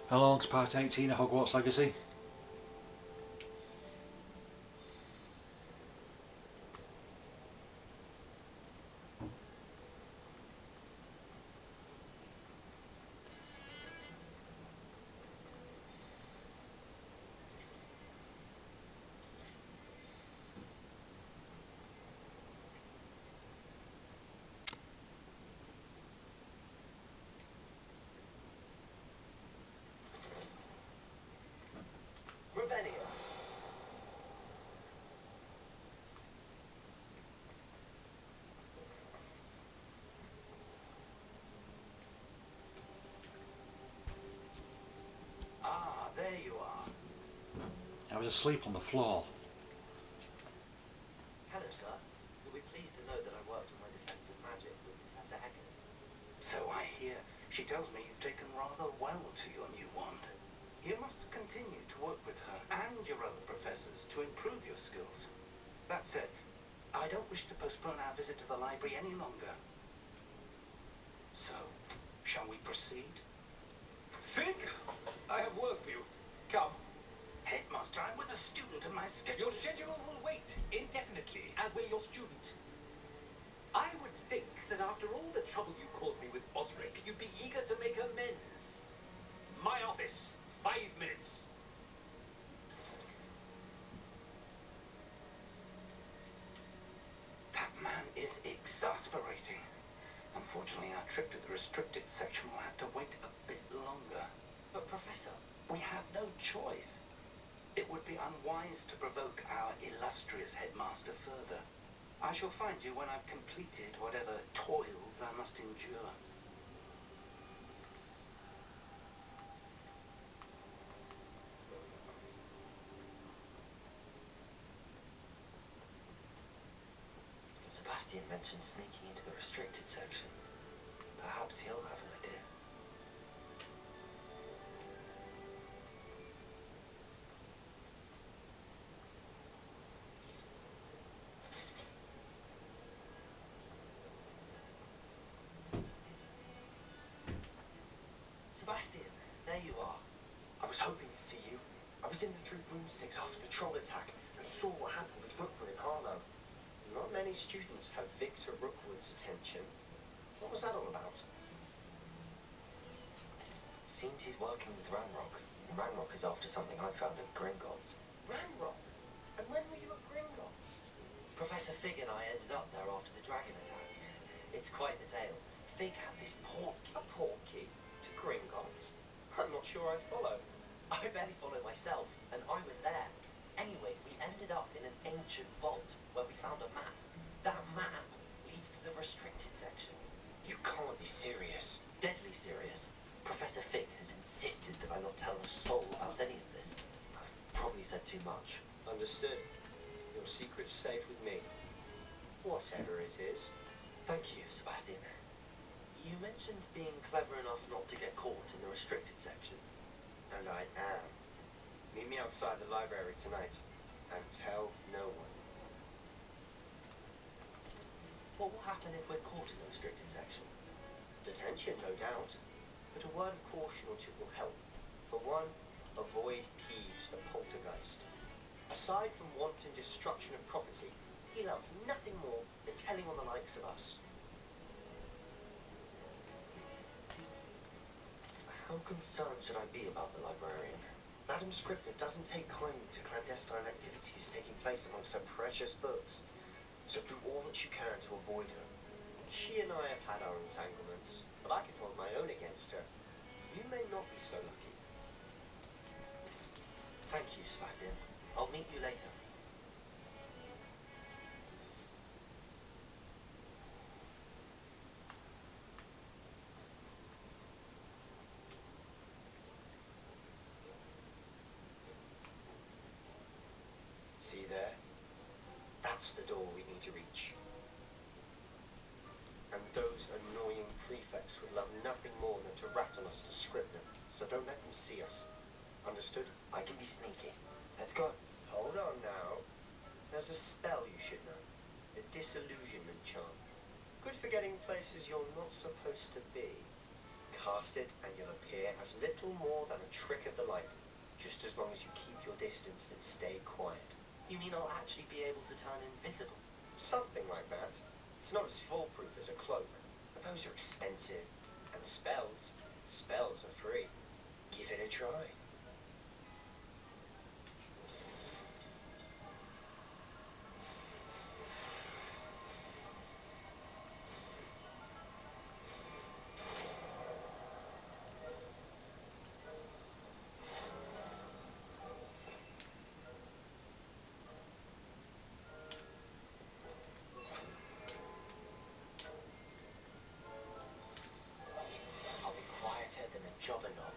Hello, it's part 18 of Hogwarts Legacy. Ah, there you are. I was asleep on the floor. Hello, sir. You'll be pleased to know that I worked on my defense of magic with Professor Eckert. So I hear. She tells me you've taken rather well to your new wand. You must continue to work with her and your other professors to improve your skills. That said, I don't wish to postpone our visit to the library any longer. So, shall we proceed? Fig, I have work for you. Come. Headmaster, I'm with a student and my schedule... Your schedule will wait indefinitely, as will your student. I would think that after all the trouble you caused me with Osric, you'd be eager to make amends. My office, 5 minutes. That man is exasperating. Unfortunately, our trip to the restricted section will have to wait a bit longer. But, Professor... We have no choice. It would be unwise to provoke our illustrious headmaster further. I shall find you when I've completed whatever toils I must endure. Sebastian mentioned sneaking into the restricted section. Perhaps he'll have an idea. Sebastian, there you are. I was hoping to see you. I was in the Three Broomsticks after the troll attack and saw what happened with Rookwood and Harlow. Not many students have Victor Rookwood's attention. What was that all about? Seems he's working with Ranrock. And Ranrock is after something I found at Gringotts. Ranrock? And when were you at Gringotts? Professor Fig and I ended up there after the dragon attack. It's quite the tale. Fig had this portkey. A portkey? To Gringotts? I'm not sure I follow. I barely follow myself, and I was there. Anyway, we ended up in an ancient vault where we found a map. That map leads to the restricted section. You can't be serious. Deadly serious. Professor Fig has insisted that I not tell a soul about any of this. I've probably said too much. Understood. Your secret's safe with me. Whatever it is. Thank you, Sebastian. You mentioned being clever enough not to get caught in the restricted section. And I am. Meet me outside the library tonight. And tell no one. What will happen if we're caught in the restricted section? Detention, no doubt. But a word of caution or two will help. For one, avoid Peeves the poltergeist. Aside from wanton destruction of property, he loves nothing more than telling on the likes of us. How concerned should I be about the librarian? Madam Scribner doesn't take kindly to clandestine activities taking place amongst her precious books. So do all that you can to avoid her. She and I have had our entanglements, but I can hold my own against her. You may not be so lucky. Thank you, Sebastian. I'll meet you later. See there? That's the door we need to reach. And those annoying prefects would love nothing more than to rat on us to Scribner, so don't let them see us. Understood? I can be sneaky. Let's go. Hold on now. There's a spell you should know. The disillusionment charm. Good for getting places you're not supposed to be. Cast it and you'll appear as little more than a trick of the light, just as long as you keep your distance and stay quiet. You mean I'll actually be able to turn invisible? Something like that. It's not as foolproof as a cloak, but those are expensive. And spells are free. Give it a try. I'll be quieter than a jobberknoll.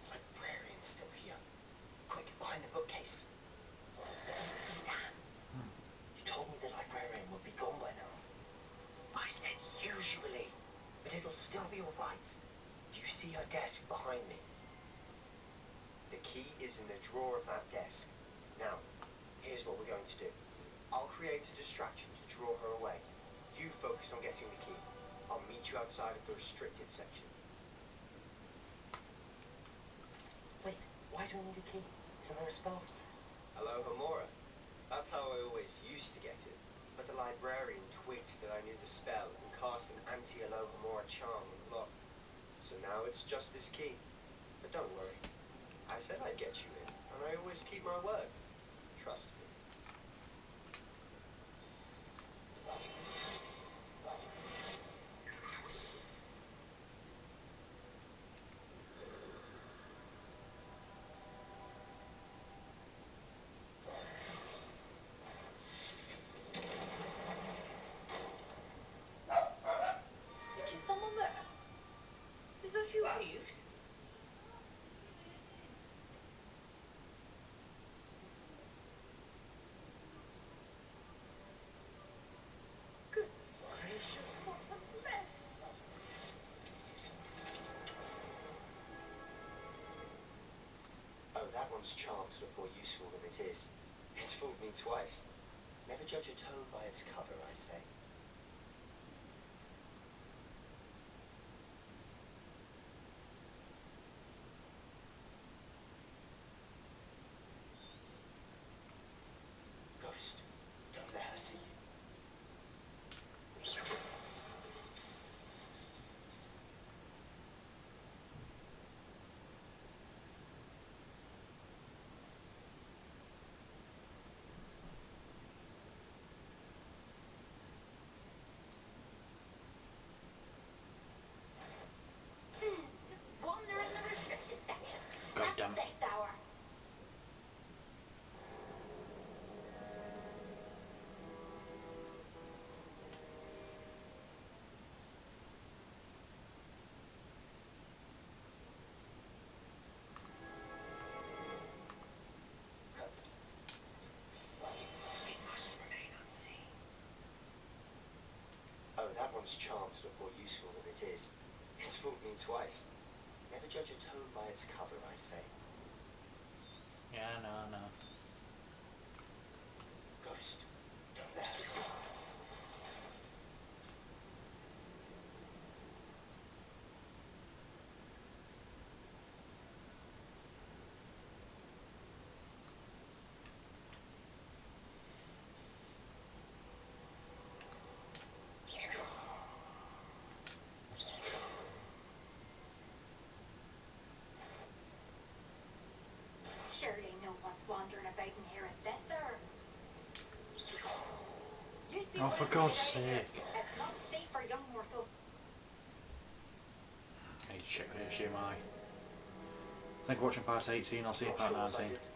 Librarian's still here. Quick, behind the bookcase. Sam, you told me the librarian would be gone by now. I said usually, but it'll still be alright. Do you see her desk behind me? The key is in the drawer of that desk. Now, here's what we're going to do. I'll create a distraction to draw her away. You focus on getting the key. I'll meet you outside of the restricted section. Wait, why do we need a key? Isn't there a spell for this? Hello, Homora. That's how I always used to get it. But the librarian twigged that I knew the spell and cast an anti-Hello Homora charm on the lock. So now it's just this key. But don't worry. I said I'd get you in, and I always keep my word. Trust me. Is someone there? Is that you, Reeves? Goodness gracious, what a mess! Oh, that one's charmed to look more useful than it is. It's fooled me twice. Never judge a tome by its cover, I say. Ghost, don't let her see you. One there in the restricted section. God That's damn it. this hour. It must remain unseen. Oh, that one's charmed to look more useful than it is. It's fooled me twice. Never judge a tome by its cover, I say. Yeah, no. Ghost, don't let her see you. Surely no one's wandering about in here at this hour. You'd be Oh, for willing to God's get out of here. sake. It's not safe for young mortals. Hey, check HDMI. Thank you for watching part 18. I'll see you in Not part sure what I 19. did to